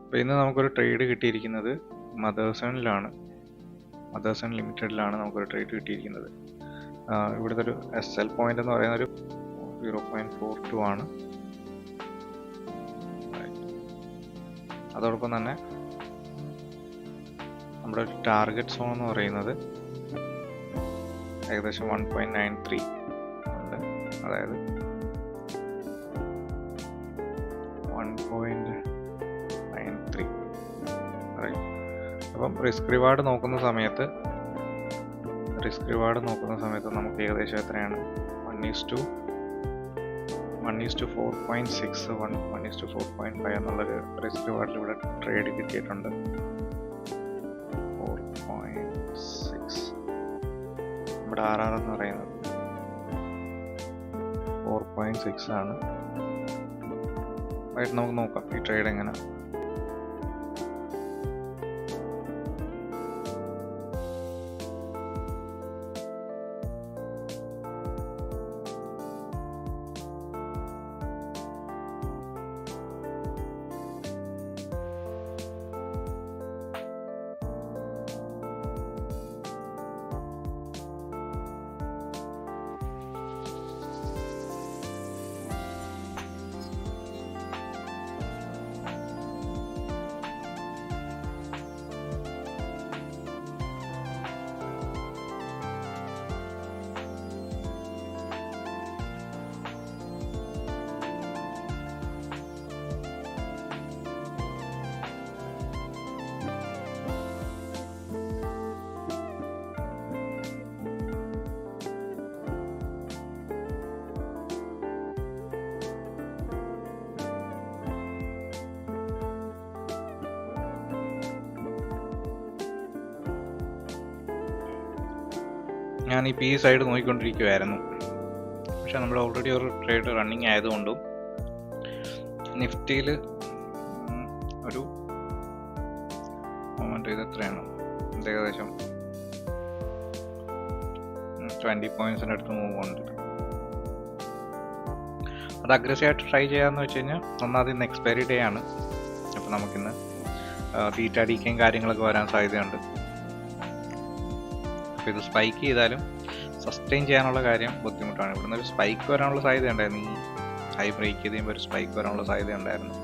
അപ്പോൾ ഇന്ന് നമുക്കൊരു ട്രേഡ് കിട്ടിയിരിക്കുന്നത് മദേഴ്സണിലാണ്. മദേഴ്സൺ ലിമിറ്റഡിലാണ് നമുക്കൊരു ട്രേഡ് കിട്ടിയിരിക്കുന്നത്. ഇവിടുത്തെ ഒരു SL പോയിന്റ് എന്ന് പറയുന്ന ഒരു 0.42 ആണ്. അതോടൊപ്പം തന്നെ നമ്മുടെ ഒരു ടാർഗറ്റ് സോൺ എന്ന് പറയുന്നത് ഏകദേശം 1.93 ഉണ്ട്. അതായത് 1.93. അപ്പം റിസ്ക് റിവാർഡ് നോക്കുന്ന സമയത്ത് നമുക്ക് ഏകദേശം എത്രയാണ് 1:4.61 1:4.5 എന്നുള്ളൊരു റിസ്ക് റിവാർഡിൽ ഇവിടെ ട്രേഡ് കിട്ടിയിട്ടുണ്ട്. 4.6 നമ്മുടെ RR എന്ന് പറയുന്നത് 4.6 ആണ്. ആയിട്ട് നമുക്ക് നോക്കാം ഈ ട്രേഡ് എങ്ങനെ. ഞാനിപ്പോൾ ഈ സൈഡ് നോക്കിക്കൊണ്ടിരിക്കുമായിരുന്നു. പക്ഷെ നമ്മൾ ഓൾറെഡി ഒരു ട്രേഡ് റണ്ണിങ് ആയതുകൊണ്ടും നിഫ്റ്റിയിൽ ഒരു മൊമെൻ്റ് ഇത് എത്രയാണ്, ഏകദേശം 20 പോയിൻറ്റ്സിൻ്റെ അടുത്ത് മൂവ് ഉണ്ട്. അത് അഗ്രസീവായിട്ട് ട്രൈ ചെയ്യാമെന്ന് വെച്ച് കഴിഞ്ഞാൽ ഒന്നാമത് ഇന്ന് എക്സ്പയറി ഡേ ആണ്. അപ്പോൾ നമുക്കിന്ന് ബീറ്റ ഡിക്കയും കാര്യങ്ങളൊക്കെ വരാൻ സാധ്യതയുണ്ട്. അപ്പോൾ ഇത് സ്പൈക്ക് ചെയ്താലും സസ്റ്റെയിൻ ചെയ്യാനുള്ള കാര്യം ബുദ്ധിമുട്ടാണ്. ഇവിടുന്ന് ഒരു സ്പൈക്ക് വരാനുള്ള സാധ്യത ഉണ്ടായിരുന്നു. ഈ ഹൈ ബ്രേക്ക് ചെയ്ത് കഴിയുമ്പോൾ ഒരു സ്പൈക്ക് വരാനുള്ള സാധ്യത ഉണ്ടായിരുന്നു.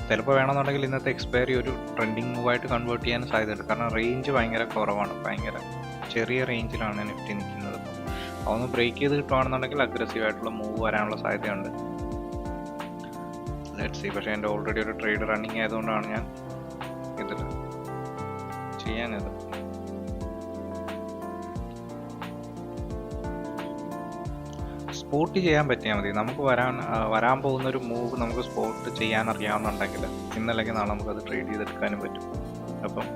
ചിലപ്പോൾ വേണമെന്നുണ്ടെങ്കിൽ ഇന്നത്തെ എക്സ്പയറി ഒരു ട്രെൻഡിങ് മൂവായിട്ട് കൺവേർട്ട് ചെയ്യാൻ സാധ്യതയുണ്ട്. കാരണം റേഞ്ച് ഭയങ്കര കുറവാണ്, ഭയങ്കര ചെറിയ റേഞ്ചിലാണ് നിഫ്റ്റി നിൽക്കുന്നത്. അതൊന്ന് ബ്രേക്ക് ചെയ്ത് കിട്ടുകയാണെന്നുണ്ടെങ്കിൽ അഗ്രസീവായിട്ടുള്ള മൂവ് വരാനുള്ള സാധ്യതയുണ്ട്. Let's see. പക്ഷേ എൻ്റെ ഓൾറെഡി ഒരു ട്രേഡ് റണ്ണിങ് ആയതുകൊണ്ടാണ് ഞാൻ ഇതിൽ ചെയ്യാനത്. സ്പോട്ട് ചെയ്യാൻ പറ്റിയാൽ മതി. നമുക്ക് വരാൻ പോകുന്നൊരു മൂവ് നമുക്ക് സ്പോട്ട് ചെയ്യാൻ അറിയാവുന്നുണ്ടെങ്കിൽ ഇന്നല്ലെങ്കിൽ നാളെ നമുക്കത് ട്രേഡ് ചെയ്തെടുക്കാനും പറ്റും. അപ്പം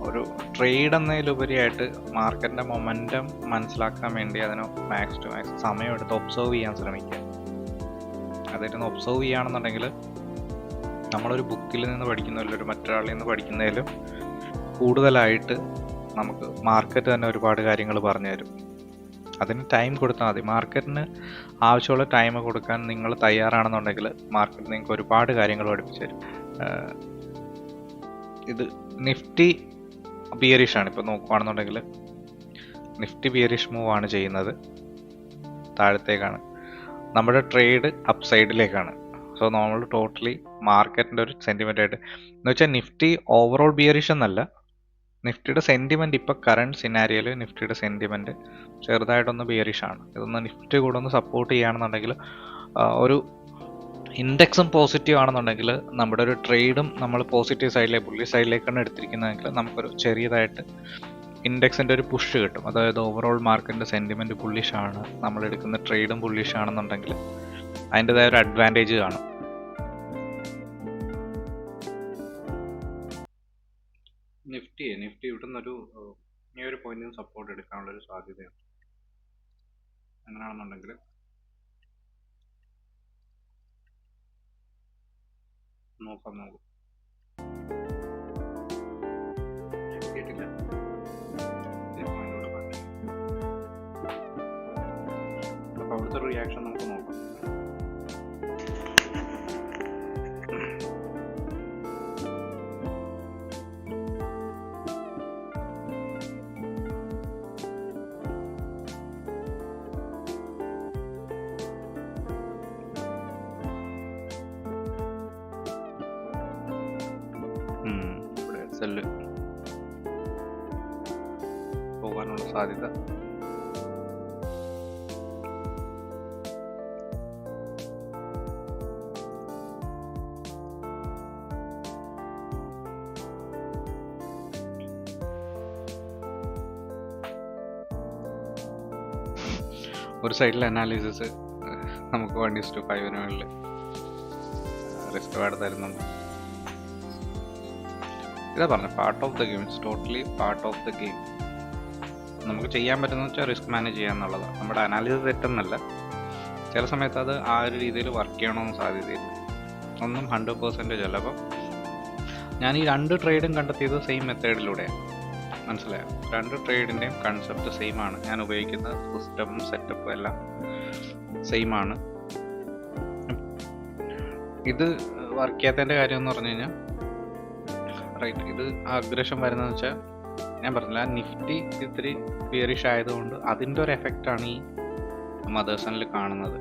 ഒരു ട്രേഡ് എന്നതിലുപരിയായിട്ട് മാർക്കറ്റിൻ്റെ മൊമെൻറ്റം മനസ്സിലാക്കാൻ വേണ്ടി അതിന് മാക്സ് ടു മാക്സ് സമയമെടുത്ത് ഒബ്സർവ് ചെയ്യാൻ ശ്രമിക്കുക. അതായിരുന്നു ഒബ്സർവ് ചെയ്യുകയാണെന്നുണ്ടെങ്കിൽ നമ്മളൊരു ബുക്കിൽ നിന്ന് പഠിക്കുന്നതിലും ഒരു മറ്റൊരാളിൽ നിന്ന് പഠിക്കുന്നതിലും കൂടുതലായിട്ട് നമുക്ക് മാർക്കറ്റ് തന്നെ ഒരുപാട് കാര്യങ്ങൾ പറഞ്ഞു തരും. അതിന് ടൈം കൊടുത്താൽ മതി. മാർക്കറ്റിന് ആവശ്യമുള്ള ടൈം കൊടുക്കാൻ നിങ്ങൾ തയ്യാറാണെന്നുണ്ടെങ്കിൽ മാർക്കറ്റ് നിങ്ങൾക്ക് ഒരുപാട് കാര്യങ്ങൾ പഠിപ്പിച്ചു തരും. ഇത് നിഫ്റ്റി ബിയറിഷ് ആണ്. ഇപ്പോൾ നോക്കുകയാണെന്നുണ്ടെങ്കിൽ നിഫ്റ്റി ബിയറിഷ് മൂവ് ആണ് ചെയ്യുന്നത്, താഴത്തേക്കാണ്. നമ്മുടെ ട്രേഡ് അപ്പ് സൈഡിലേക്കാണ്. സോ നമ്മൾ ടോട്ടലി മാർക്കറ്റിൻ്റെ ഒരു സെൻറ്റിമെൻ്റ് ആയിട്ട് എന്ന് വെച്ചാൽ നിഫ്റ്റി ഓവറോൾ ബിയറിഷ് എന്നല്ല, നിഫ്റ്റിയുടെ സെൻറ്റിമെൻറ്റ് ഇപ്പോൾ കറണ്ട് സിനാരിയോയിൽ നിഫ്റ്റിയുടെ സെൻറ്റിമെൻറ്റ് ചെറുതായിട്ടൊന്ന് ബിയറിഷ് ആണ്. ഇതൊന്ന് നിഫ്റ്റി കൂടെ ഒന്ന് സപ്പോർട്ട് ചെയ്യുകയാണെന്നുണ്ടെങ്കിൽ ഒരു ഇൻഡെക്സും പോസിറ്റീവ് ആണെന്നുണ്ടെങ്കിൽ നമ്മുടെ ഒരു ട്രേഡും നമ്മൾ പോസിറ്റീവ് സൈഡിലേക്ക് ബുള്ളി സൈഡിലേക്കാണ് എടുത്തിരിക്കുന്നതെങ്കിൽ നമുക്കൊരു ചെറിയതായിട്ട് ഇൻഡെക്സിൻ്റെ ഒരു പുഷ് കിട്ടും. അതായത് ഓവറോൾ മാർക്കറ്റിൻ്റെ സെൻറ്റിമെൻറ്റ് ബുള്ളിഷ് ആണ്, നമ്മൾ എടുക്കുന്ന ട്രേഡും ബുള്ളിഷ് ആണെന്നുണ്ടെങ്കിൽ അതിൻ്റെതായ ഒരു അഡ്വാൻറ്റേജ് കാണും. നിഫ്റ്റി ഇവിടെ നിന്നൊരു ഈ ഒരു പോയിന്റിൽ നിന്ന് സപ്പോർട്ട് എടുക്കാനുള്ളൊരു സാധ്യതയുണ്ട്. അങ്ങനെയാണെന്നുണ്ടെങ്കിൽ നോക്കാം. കേട്ടില്ല. അപ്പോൾ അവിടുത്തെ ഒരു റിയാക്ഷൻ നമുക്ക് നോക്കാം. സെല്ല് പോകാനുള്ള സാധ്യത. ഒരു സൈഡിൽ അനാലിസിസ് നമുക്ക് 1:5 മുകളിൽ റിസ്ക് വാർഡ് തരുന്നുണ്ട്. ഇതാ പറഞ്ഞ part of the game, it's totally part of the game. നമുക്ക് ചെയ്യാൻ പറ്റുന്ന വെച്ചാൽ റിസ്ക് മാനേജ് ചെയ്യുക എന്നുള്ളതാണ്. നമ്മുടെ അനാലിസിസ് തെറ്റെന്നല്ല, ചില സമയത്ത് അത് ആ ഒരു രീതിയിൽ വർക്ക് ചെയ്യണമെന്ന് സാധ്യതയില്ല. ഒന്നും 100% അല്ല. അപ്പം ഞാൻ ഈ 2 ട്രേഡും കണ്ടെത്തിയത് സെയിം മെത്തേഡിലൂടെയാണ്. മനസ്സിലായോ? 2 ട്രേഡിൻ്റെയും കൺസെപ്റ്റ് സെയിം ആണ്. ഞാൻ ഉപയോഗിക്കുന്ന സിസ്റ്റവും സെറ്റപ്പും എല്ലാം സെയിം ആണ്. ഇത് വർക്ക് ചെയ്യാത്തതിൻ്റെ കാര്യം എന്ന് പറഞ്ഞു കഴിഞ്ഞാൽ, റൈറ്റ്, ഇത് അഗ്രഷൻ വരുന്നതെന്ന് വെച്ചാൽ ഞാൻ പറഞ്ഞില്ല, നിഫ്റ്റി ഇത്തിരി ബിയറിഷ് ആയതുകൊണ്ട് അതിൻ്റെ ഒരു എഫക്റ്റാണ് ഈ മദേഴ്സണിൽ കാണുന്നത്.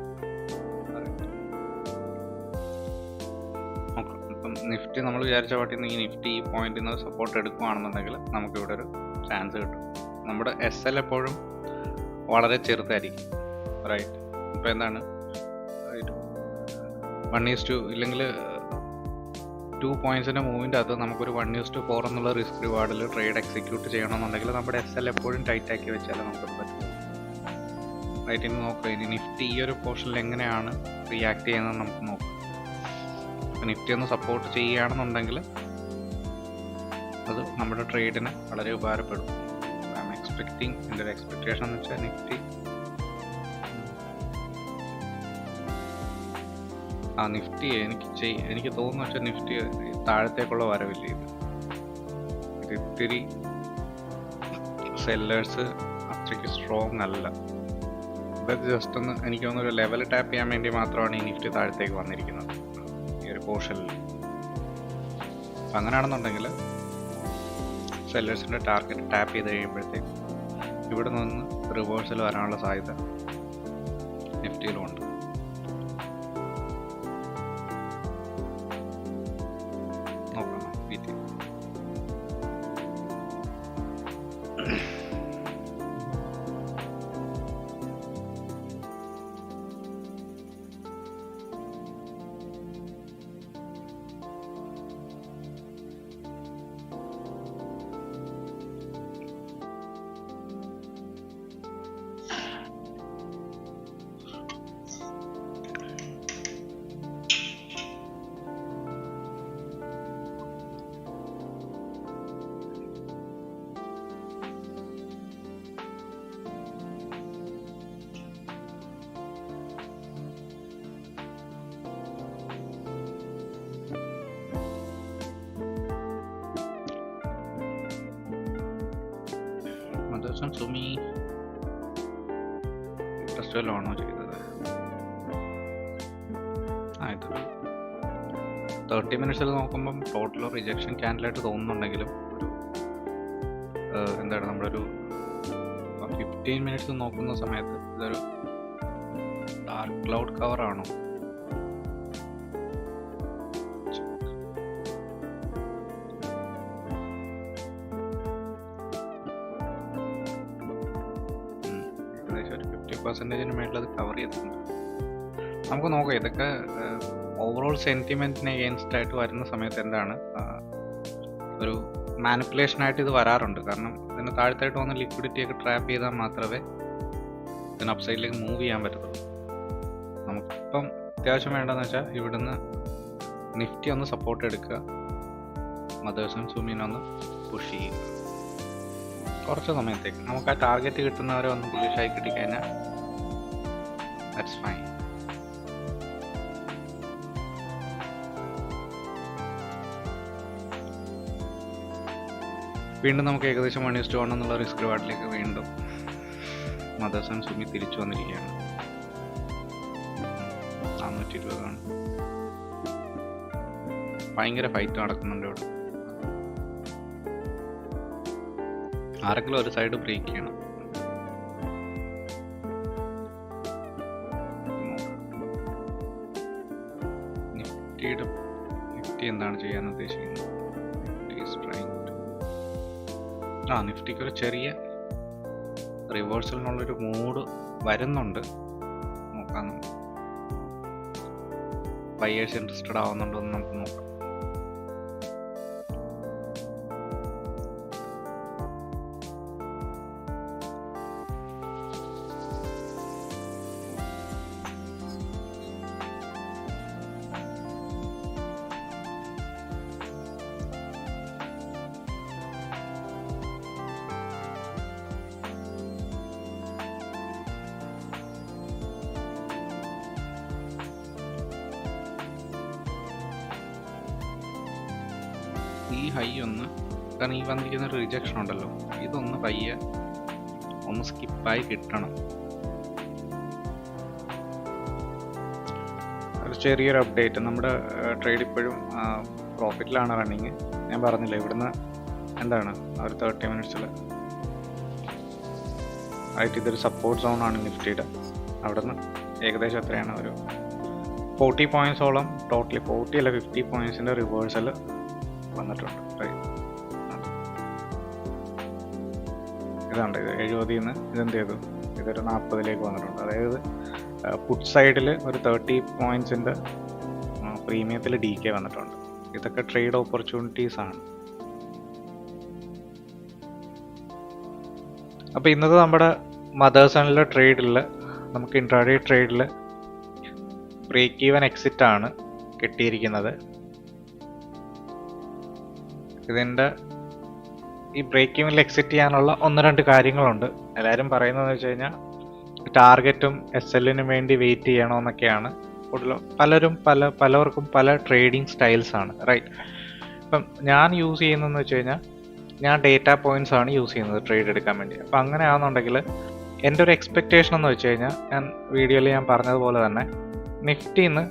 ഇപ്പം നിഫ്റ്റി നമ്മൾ വിചാരിച്ച പാട്ടിൽ നിന്ന് ഈ നിഫ്റ്റി ഈ പോയിന്റിൽ നിന്ന് സപ്പോർട്ട് എടുക്കുകയാണെന്നുണ്ടെങ്കിൽ നമുക്കിവിടെ ഒരു ചാൻസ് കിട്ടും. നമ്മുടെ SL എപ്പോഴും വളരെ ചെറുതായിരിക്കും, റൈറ്റ്. ഇപ്പം എന്താണ് 1:2 ഇല്ലെങ്കിൽ 2 പോയിന്റ്സിൻ്റെ മൂവിൻ്റെ അകത്ത് നമുക്കൊരു 1:4 എന്നുള്ള റിസ്ക് റിവാർഡിൽ ട്രേഡ് എക്സിക്യൂട്ട് ചെയ്യണമെന്നുണ്ടെങ്കിൽ നമ്മുടെ SL എപ്പോഴും ടൈറ്റ് ആക്കി വെച്ചാലേ നമുക്കത് പറ്റും. റൈറ്റ്, ഇനി നോക്കുക, ഇനി നിഫ്റ്റി ഈ ഒരു പോർഷനിൽ എങ്ങനെയാണ് റിയാക്ട് ചെയ്യുന്നത് നമുക്ക് നോക്കാം. നിഫ്റ്റി ഒന്ന് സപ്പോർട്ട് ചെയ്യുകയാണെന്നുണ്ടെങ്കിൽ അത് നമ്മുടെ ട്രേഡിന് വളരെ ഉപകാരപ്പെടും. ഐ ആം എക്സ്പെക്ടിങ്, എൻ്റെ ഒരു എക്സ്പെക്ടേഷൻ എന്ന് വെച്ചാൽ നിഫ്റ്റി എനിക്ക് തോന്നുന്നു വെച്ചാൽ നിഫ്റ്റി താഴത്തേക്കുള്ള വരവില്ല. ഇത് ഇത്തിരി സെല്ലേഴ്സ് അത്രയ്ക്ക് സ്ട്രോങ് അല്ല. ഇത് ജസ്റ്റ് ഒന്ന് എനിക്ക് തോന്നുന്നു ഒരു ലെവൽ ടാപ്പ് ചെയ്യാൻ വേണ്ടി മാത്രമാണ് ഈ നിഫ്റ്റി താഴത്തേക്ക് വന്നിരിക്കുന്നത് ഈ ഒരു പോർഷനിൽ. അപ്പം അങ്ങനെയാണെന്നുണ്ടെങ്കിൽ സെല്ലേഴ്സിൻ്റെ ടാർഗറ്റ് ടാപ്പ് ചെയ്ത് കഴിയുമ്പോഴത്തേക്ക് ഇവിടെ നിന്ന് റിവേഴ്സൽ വരാനുള്ള സാധ്യത നിഫ്റ്റിയിലുമുണ്ട്. സുമി ഇൻട്രസ്റ്റ് വല്ലതാണോ ചെയ്തത്? ഇതൊരു 30 മിനിറ്റ്സിൽ നോക്കുമ്പം ടോട്ടൽ റിജക്ഷൻ ക്യാൻഡിലായിട്ട് തോന്നുന്നുണ്ടെങ്കിലും ഒരു എന്താണ് നമ്മളൊരു 15 മിനിറ്റ്സ് നോക്കുന്ന സമയത്ത് ഇതൊരു ഡാർക്ക് ക്ലൗഡ് കവർ ആണോ? %-ന് മേളിൽ അത് കവർ ചെയ്തിട്ടുണ്ട്. നമുക്ക് നോക്കാം, ഇതൊക്കെ ഓവറോൾ സെൻറ്റിമെൻറ്റിന് എഗെയിൻസ്റ്റ് ആയിട്ട് വരുന്ന സമയത്ത് എന്താണ് ഒരു മാനിപ്പുലേഷനായിട്ട് ഇത് വരാറുണ്ട്. കാരണം ഇതിന് താഴത്തായിട്ട് വന്ന് ലിക്വിഡിറ്റിയൊക്കെ ട്രാപ്പ് ചെയ്താൽ മാത്രമേ ഇതിന് അപ്സൈഡിലേക്ക് മൂവ് ചെയ്യാൻ പറ്റത്തുള്ളൂ. നമുക്കിപ്പം അത്യാവശ്യം വേണ്ടതെന്ന് വെച്ചാൽ ഇവിടുന്ന് നിഫ്റ്റി ഒന്ന് സപ്പോർട്ട് എടുക്കുക, മദേഴ്സൺ സുമിനൊന്ന് പുഷ് ചെയ്യുക കുറച്ച് സമയത്തേക്ക്. നമുക്ക് ആ ടാർഗറ്റ് കിട്ടുന്നവരെ ഒന്ന് ബുള്ളിഷായി കിട്ടിക്കഴിഞ്ഞാൽ ദാറ്റ്സ് ഫൈൻ. വീണ്ടും നമുക്ക് ഏകദേശം 1:1 എന്നുള്ള റിസ്ക് റിവാർഡിലേക്ക് വീണ്ടും മദേഴ്സൺ സുമി തിരിച്ചു വന്നിരിക്കുകയാണ്. 420 ആണ്. ഭയങ്കര ഫൈറ്റ് നടക്കുന്നുണ്ട് ഇവിടെ. ആരെങ്കിലും ഒരു സൈഡ് ബ്രേക്ക് ചെയ്യണം. നിഫ്റ്റി എന്താണ് ചെയ്യാൻ ഉദ്ദേശിക്കുന്നത്? നിഫ്റ്റി ഈസ് ട്രൈയിങ് ടു നിഫ്റ്റിക്ക് ഒരു ചെറിയ റിവേഴ്സലിനുള്ളൊരു മൂഡ് വരുന്നുണ്ട്. നോക്കാം, ബയേഴ്സ് ഇൻട്രസ്റ്റഡ് ആവുന്നുണ്ടോ എന്ന് നമുക്ക് നോക്കാം. ഈ ഹൈ ഒന്ന്, കാരണം ഈ വന്നിരിക്കുന്ന റിജക്ഷൻ ഉണ്ടല്ലോ, ഇതൊന്ന് പയ്യെ ഒന്ന് സ്കിപ്പായി കിട്ടണം. ഒരു ചെറിയൊരു അപ്ഡേറ്റ്, നമ്മുടെ ട്രേഡ് ഇപ്പോഴും പ്രോഫിറ്റിലാണ് റണ്ണിങ്. ഞാൻ പറഞ്ഞില്ല, ഇവിടുന്ന് എന്താണ് ഒരു 30 മിനിറ്റ്സിൽ ആയിട്ട് ഇതൊരു സപ്പോർട്ട് സോണാണ് നിഫ്റ്റിയുടെ. അവിടെ നിന്ന് ഏകദേശം എത്രയാണ്, ഒരു 40 പോയിൻറ്റ്സോളം ടോട്ടലി, 40 അല്ല 50 പോയിൻറ്റ്സിൻ്റെ റിവേഴ്സൽ വന്നിട്ടുണ്ട്. ഇതാണ്ട് ഇത് 70 നിന്ന് ഇതെന്ത് ചെയ്തു, ഇതൊരു 40 വന്നിട്ടുണ്ട്. അതായത് പുട്ട് സൈഡിൽ ഒരു 30 പോയിൻറ്റ്സിൻ്റെ പ്രീമിയത്തിൽ DK വന്നിട്ടുണ്ട്. ഇതൊക്കെ ട്രേഡ് ഓപ്പർച്യൂണിറ്റീസ് ആണ്. അപ്പോൾ ഇന്നത്തെ നമ്മുടെ മദേഴ്സണിലെ ട്രേഡിൽ നമുക്ക് ഇൻട്രാഡേ ട്രേഡിൽ ബ്രേക്ക് ഈവൻ എക്സിറ്റ് ആണ് കിട്ടിയിരിക്കുന്നത്. ഇതിൻ്റെ ഈ ബ്രേക്ക് ഈവനിൽ എക്സിറ്റ് ചെയ്യാനുള്ള 1-2 കാര്യങ്ങളുണ്ട്. എല്ലാവരും പറയുന്നതെന്ന് വെച്ച് കഴിഞ്ഞാൽ ടാർഗറ്റും SLനും വേണ്ടി വെയിറ്റ് ചെയ്യണമെന്നൊക്കെയാണ്. പലരും പലവർക്കും പല ട്രേഡിങ് സ്റ്റൈൽസ് ആണ്, റൈറ്റ്. ഇപ്പം ഞാൻ യൂസ് ചെയ്യുന്നതെന്ന് വെച്ച് കഴിഞ്ഞാൽ ഞാൻ ഡേറ്റ പോയിന്റ്സ് ആണ് യൂസ് ചെയ്യുന്നത് ട്രേഡ് എടുക്കാൻ വേണ്ടി. അപ്പം അങ്ങനെ ആണെന്നുണ്ടെങ്കിൽ എൻ്റെ ഒരു എക്സ്പെക്റ്റേഷൻ എന്ന് വെച്ച് കഴിഞ്ഞാൽ, ഞാൻ വീഡിയോയിൽ ഞാൻ പറഞ്ഞതുപോലെ തന്നെ നിഫ്റ്റിന്ന്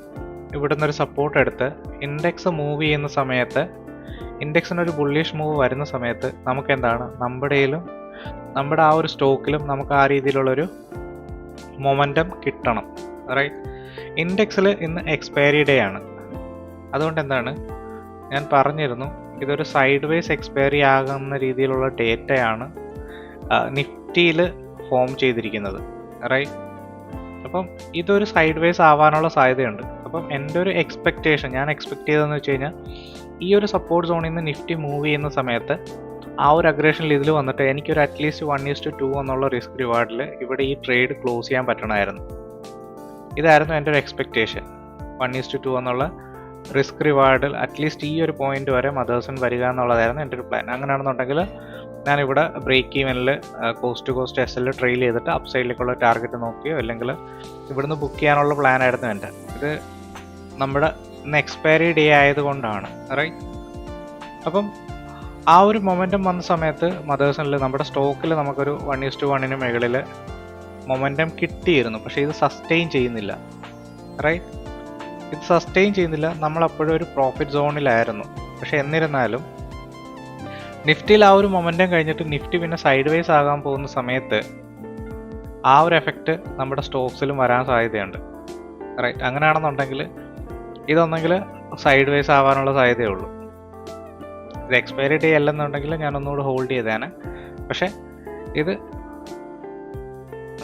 ഇവിടുന്ന് ഒരു സപ്പോർട്ട് എടുത്ത് ഇൻഡെക്സ് മൂവ് ചെയ്യുന്ന സമയത്ത്, ഇൻഡെക്സിനൊരു ബുള്ളിഷ് മൂവ് വരുന്ന സമയത്ത് നമുക്ക് എന്താണ്, നമ്മുടെ ആ ഒരു സ്റ്റോക്കിലും നമുക്ക് ആ രീതിയിലുള്ളൊരു മൊമെൻറ്റം കിട്ടണം, റൈറ്റ്. ഇൻഡെക്സിൽ ഇന്ന് എക്സ്പയറി ഡേ ആണ്. അതുകൊണ്ട് എന്താണ്, ഞാൻ പറഞ്ഞിരുന്നു ഇതൊരു സൈഡ് വേസ് എക്സ്പയറി ആകുന്ന രീതിയിലുള്ള ഡേറ്റയാണ് നിഫ്റ്റിയിൽ ഫോം ചെയ്തിരിക്കുന്നത്, റൈറ്റ്. അപ്പം ഇതൊരു സൈഡ് വേസ് ആവാനുള്ള സാധ്യതയുണ്ട്. അപ്പം എൻ്റെ ഒരു എക്സ്പെക്റ്റേഷൻ, ഞാൻ എക്സ്പെക്ട് ചെയ്തതെന്ന് വെച്ച് കഴിഞ്ഞാൽ ഈ ഒരു സപ്പോർട്ട് സോണിൽ നിന്ന് നിഫ്റ്റി മൂവ് ചെയ്യുന്ന സമയത്ത് ആ ഒരു അഗ്രഷനിൽ ഇതിൽ വന്നിട്ട് എനിക്കൊരു അറ്റ്ലീസ്റ്റ് 1:2 എന്നുള്ള റിസ്ക് റിവാർഡിൽ ഇവിടെ ഈ ട്രേഡ് ക്ലോസ് ചെയ്യാൻ പറ്റണമായിരുന്നു. ഇതായിരുന്നു എൻ്റെ ഒരു എക്സ്പെക്റ്റേഷൻ. 1:2 എന്നുള്ള റിസ്ക് റിവാർഡിൽ അറ്റ്ലീസ്റ്റ് ഈ ഒരു പോയിന്റ് വരെ മദേഴ്സൺ വരിക എന്നുള്ളതായിരുന്നു എൻ്റെ ഒരു പ്ലാൻ. അങ്ങനെയാണെന്നുണ്ടെങ്കിൽ ഞാനിവിടെ ബ്രേക്ക് ഈവനിൽ coast to coast SL trail ചെയ്തിട്ട് അപ്പ് സൈഡിലേക്കുള്ള ടാർഗറ്റ് നോക്കിയോ അല്ലെങ്കിൽ ഇവിടുന്ന് ബുക്ക് ചെയ്യാനുള്ള പ്ലാൻ ആയിരുന്നു എൻ്റെ. ഇത് നമ്മുടെ ഇന്ന് എക്സ്പയറി ഡേ ആയതുകൊണ്ടാണ്, റൈറ്റ്. അപ്പം ആ ഒരു മൊമെൻറ്റം വന്ന സമയത്ത് മദേഴ്സണിൽ നമ്മുടെ സ്റ്റോക്കിൽ നമുക്കൊരു 1:1 മുകളിൽ മൊമെൻറ്റം കിട്ടിയിരുന്നു. പക്ഷേ ഇത് സസ്റ്റെയിൻ ചെയ്യുന്നില്ല, റൈറ്റ്. ഇത് സസ്റ്റെയിൻ ചെയ്യുന്നില്ല. നമ്മളപ്പോഴും ഒരു പ്രോഫിറ്റ് സോണിലായിരുന്നു. പക്ഷെ എന്നിരുന്നാലും നിഫ്റ്റിയിൽ ആ ഒരു മൊമെൻറ്റം കഴിഞ്ഞിട്ട് നിഫ്റ്റി പിന്നെ സൈഡ് വേസ് ആകാൻ പോകുന്ന സമയത്ത് ആ ഒരു എഫക്റ്റ് നമ്മുടെ സ്റ്റോക്സിലും വരാൻ സാധ്യതയുണ്ട്, റൈറ്റ്. അങ്ങനെയാണെന്നുണ്ടെങ്കിൽ ഇതൊന്നെങ്കിൽ സൈഡ് വേസ് ആവാനുള്ള സാധ്യതയുള്ളൂ. ഇത് എക്സ്പയറി ഡേ അല്ലെന്നുണ്ടെങ്കിൽ ഞാനൊന്നുകൂടെ ഹോൾഡ് ചെയ്തേനെ. പക്ഷേ ഇത്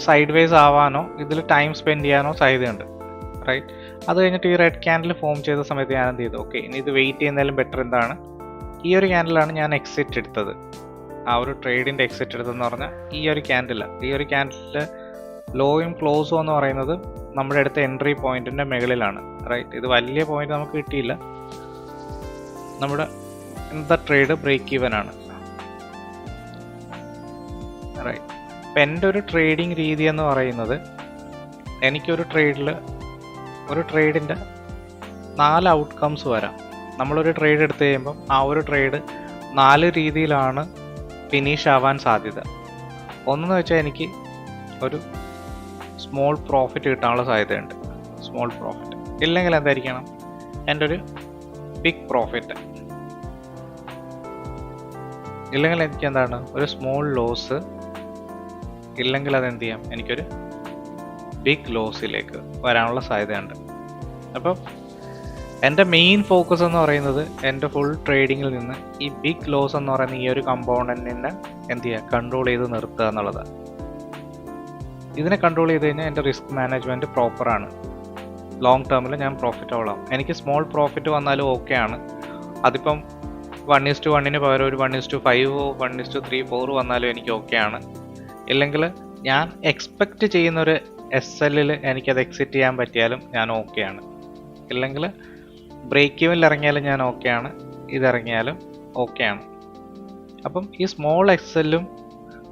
സൈഡ് വേസ് ആവാനോ ഇതിൽ ടൈം സ്പെൻഡ് ചെയ്യാനോ സാധ്യതയുണ്ട്, റൈറ്റ്. അത് കഴിഞ്ഞിട്ട് ഈ റെഡ് ക്യാൻഡിൽ ഫോം ചെയ്ത സമയത്ത് ഞാൻ എന്ത് ചെയ്തു, ഓക്കെ ഇനി ഇത് വെയിറ്റ് ചെയ്യുന്നതിലും ബെറ്റർ എന്താണ്, ഈ ഒരു ക്യാൻഡിലാണ് ഞാൻ എക്സിറ്റ് എടുത്തത്. ആ ഒരു ട്രേഡിൻ്റെ എക്സിറ്റ് എടുത്തതെന്ന് പറഞ്ഞാൽ ഈ ഒരു ക്യാൻഡിൽ ലോയും ക്ലോസും എന്ന് പറയുന്നത് നമ്മുടെ അടുത്ത എൻട്രി പോയിന്റിൻ്റെ മുകളിലാണ്, റൈറ്റ്. ഇത് വലിയ പോയിന്റ് നമുക്ക് കിട്ടിയില്ല. നമ്മുടെ ഇന്നത്തെ ട്രേഡ് ബ്രേക്ക് ഈവൻ ആണ്, റൈറ്റ്. അപ്പം എൻ്റെ ഒരു ട്രേഡിങ് രീതി എന്ന് പറയുന്നത്, എനിക്കൊരു ട്രേഡിൻ്റെ 4 ഔട്ട്കംസ് വരാം. നമ്മളൊരു ട്രേഡ് എടുത്തു കഴിയുമ്പം ആ ഒരു ട്രേഡ് 4 രീതിയിലാണ് ഫിനിഷ് ആവാൻ സാധ്യത. ഒന്നെന്ന് വെച്ചാൽ എനിക്ക് ഒരു സ്മോൾ പ്രോഫിറ്റ് കിട്ടാനുള്ള സാധ്യതയുണ്ട്, സ്മോൾ പ്രോഫിറ്റ്. ഇല്ലെങ്കിൽ എന്തായിരിക്കണം, എൻ്റെ ഒരു ബിഗ് പ്രോഫിറ്റ്. ഇല്ലെങ്കിൽ എനിക്ക് എന്താണ്, ഒരു സ്മോൾ ലോസ്. ഇല്ലെങ്കിൽ അതെന്ത് ചെയ്യാം, എനിക്കൊരു ബിഗ് ലോസിലേക്ക് വരാനുള്ള സാധ്യതയുണ്ട്. അപ്പം എൻ്റെ മെയിൻ ഫോക്കസ് എന്ന് പറയുന്നത് എൻ്റെ ഫുൾ ട്രേഡിങ്ങിൽ നിന്ന് ഈ ബിഗ് ലോസ് എന്ന് പറയുന്ന ഈ ഒരു കമ്പോണൻറ്റിനെ എന്ത് ചെയ്യുക, കൺട്രോൾ ചെയ്ത് നിർത്തുക എന്നുള്ളതാണ്. ഇതിനെ കൺട്രോൾ ചെയ്ത് കഴിഞ്ഞാൽ എൻ്റെ റിസ്ക് മാനേജ്മെൻറ്റ് പ്രോപ്പറാണ്. ലോങ് ടേമിൽ ഞാൻ പ്രോഫിറ്റബിൾ ആവും. എനിക്ക് സ്മോൾ പ്രോഫിറ്റ് വന്നാലും ഓക്കെയാണ്. അതിപ്പം 1:1 പകരം ഒരു 1:5 1:3 4 വന്നാലും എനിക്ക് ഓക്കെയാണ്. ഇല്ലെങ്കിൽ ഞാൻ എക്സ്പെക്റ്റ് ചെയ്യുന്നൊരു SL എനിക്കത് എക്സിറ്റ് ചെയ്യാൻ പറ്റിയാലും ഞാൻ ഓക്കെയാണ്. ഇല്ലെങ്കിൽ ബ്രേക്ക് ഈവനിൽ ഇറങ്ങിയാലും ഞാൻ ഓക്കെയാണ്, ഇതിറങ്ങിയാലും ഓക്കെയാണ്. അപ്പം ഈ സ്മോൾ SLഉം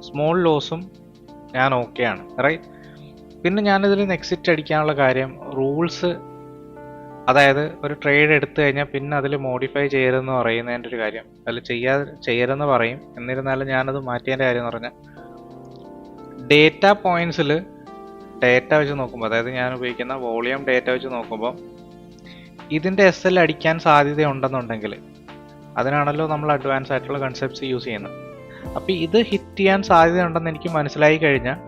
സ്മോൾ ലോസും ഞാൻ ഓക്കെയാണ്, റൈറ്റ്. പിന്നെ ഞാനിതിൽ നിന്ന് എക്സിറ്റ് അടിക്കാനുള്ള കാര്യം റൂൾസ്, അതായത് ഒരു ട്രേഡ് എടുത്തു കഴിഞ്ഞാൽ പിന്നെ അതിൽ മോഡിഫൈ ചെയ്യരുതെന്ന് പറയുന്നതിൻ്റെ ഒരു കാര്യം, അതിൽ ചെയ്യരുതെന്ന് പറയും. എന്നിരുന്നാലും ഞാനത് മാറ്റിയതിൻ്റെ കാര്യം എന്ന് പറഞ്ഞാൽ ഡേറ്റ പോയിന്റ്സിൽ ഡേറ്റ വെച്ച് നോക്കുമ്പോൾ, അതായത് ഞാൻ ഉപയോഗിക്കുന്ന വോളിയം ഡേറ്റ വെച്ച് നോക്കുമ്പോൾ ഇതിൻ്റെ SL അടിക്കാൻ സാധ്യതയുണ്ടെന്നുണ്ടെങ്കിൽ അതിനാണല്ലോ നമ്മൾ അഡ്വാൻസ് ആയിട്ടുള്ള കൺസെപ്റ്റ്സ് യൂസ് ചെയ്യുന്നത്. അപ്പോൾ ഇത് ഹിറ്റ് ചെയ്യാൻ സാധ്യതയുണ്ടെന്ന് എനിക്ക് മനസ്സിലായി കഴിഞ്ഞാൽ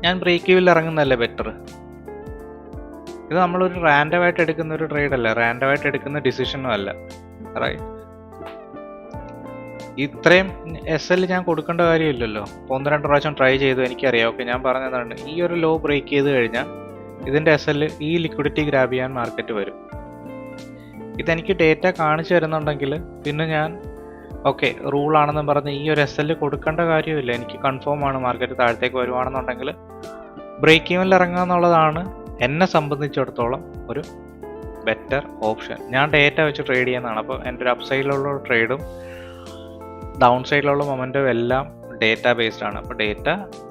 ഞാൻ ബ്രേക്ക് ഈവനിൽ ഇറങ്ങുന്നതല്ലേ ബെറ്റർ. ഇത് നമ്മളൊരു റാൻഡമായിട്ട് എടുക്കുന്ന ഒരു ട്രേഡ് അല്ല, റാൻഡമായിട്ട് എടുക്കുന്ന ഡിസിഷനും അല്ല, റൈറ്റ്. ഇത്രയും SL ഞാൻ കൊടുക്കേണ്ട കാര്യമില്ലല്ലോ. 1-2 പ്രാവശ്യം ട്രൈ ചെയ്തു, എനിക്കറിയാം. ഓക്കെ, ഞാൻ പറഞ്ഞതാണ് ഈ ഒരു ലോ ബ്രേക്ക് ചെയ്ത് കഴിഞ്ഞാൽ ഇതിൻ്റെ SL ഈ ലിക്വിഡിറ്റി ഗ്രാബ് ചെയ്യാൻ മാർക്കറ്റ് വരും. ഇതെനിക്ക് ഡേറ്റ കാണിച്ചു തരുന്നുണ്ടെങ്കിൽ പിന്നെ ഞാൻ ഓക്കെ റൂളാണെന്ന് പറഞ്ഞ് ഈ ഒരു SL കൊടുക്കേണ്ട കാര്യമില്ല. എനിക്ക് കൺഫേം ആണ് മാർക്കറ്റ് താഴത്തേക്ക് വരുവാണെന്നുണ്ടെങ്കിൽ ബ്രേക്ക് ഈവനിൽ ഇറങ്ങുക എന്നുള്ളതാണ് എന്നെ സംബന്ധിച്ചിടത്തോളം ഒരു ബെറ്റർ ഓപ്ഷൻ. ഞാൻ ഡേറ്റ വെച്ച് ട്രേഡ് ചെയ്യുന്നതാണ്. അപ്പോൾ എൻ്റെ ഒരു അപ്പ് സൈഡിലുള്ള ട്രേഡും ഡൗൺ സൈഡിലുള്ള മൊമെൻറ്റും എല്ലാം ഡേറ്റ ബേസ്ഡ് ആണ്. അപ്പോൾ ഡേറ്റ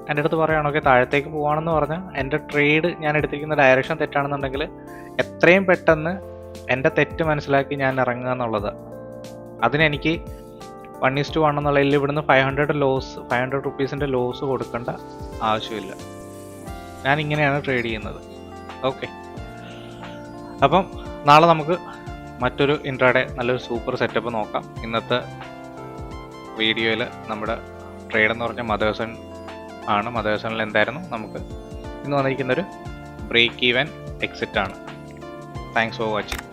എൻ്റെ അടുത്ത് പറയുകയാണ് ഓക്കെ താഴത്തേക്ക് പോവാണെന്ന് പറഞ്ഞാൽ എൻ്റെ ട്രേഡ് ഞാൻ എടുത്തിരിക്കുന്ന ഡയറക്ഷൻ തെറ്റാണെന്നുണ്ടെങ്കിൽ എത്രയും പെട്ടെന്ന് എൻ്റെ തെറ്റ് മനസ്സിലാക്കി ഞാൻ ഇറങ്ങുക എന്നുള്ളത്. അതിനെനിക്ക് 1:1 എന്നുള്ളതിൽ ഇവിടുന്ന് 500 റുപ്പീസിൻ്റെ ലോസ് കൊടുക്കേണ്ട ആവശ്യമില്ല. ഞാൻ ഇങ്ങനെയാണ് ട്രേഡ് ചെയ്യുന്നത്. ഓക്കെ, അപ്പം നാളെ നമുക്ക് മറ്റൊരു ഇൻട്രാഡേ നല്ലൊരു സൂപ്പർ സെറ്റപ്പ് നോക്കാം. ഇന്നത്തെ വീഡിയോയിൽ നമ്മുടെ ട്രേഡ് എന്ന് പറഞ്ഞാൽ മദേഴ്സൺ ആണ്. മദേഴ്സണിൽ എന്തായിരുന്നു നമുക്ക് ഇന്ന് വന്നിരിക്കുന്നൊരു ബ്രേക്ക് ഈവൻ എക്സിറ്റ് ആണ്. Thanks for watching.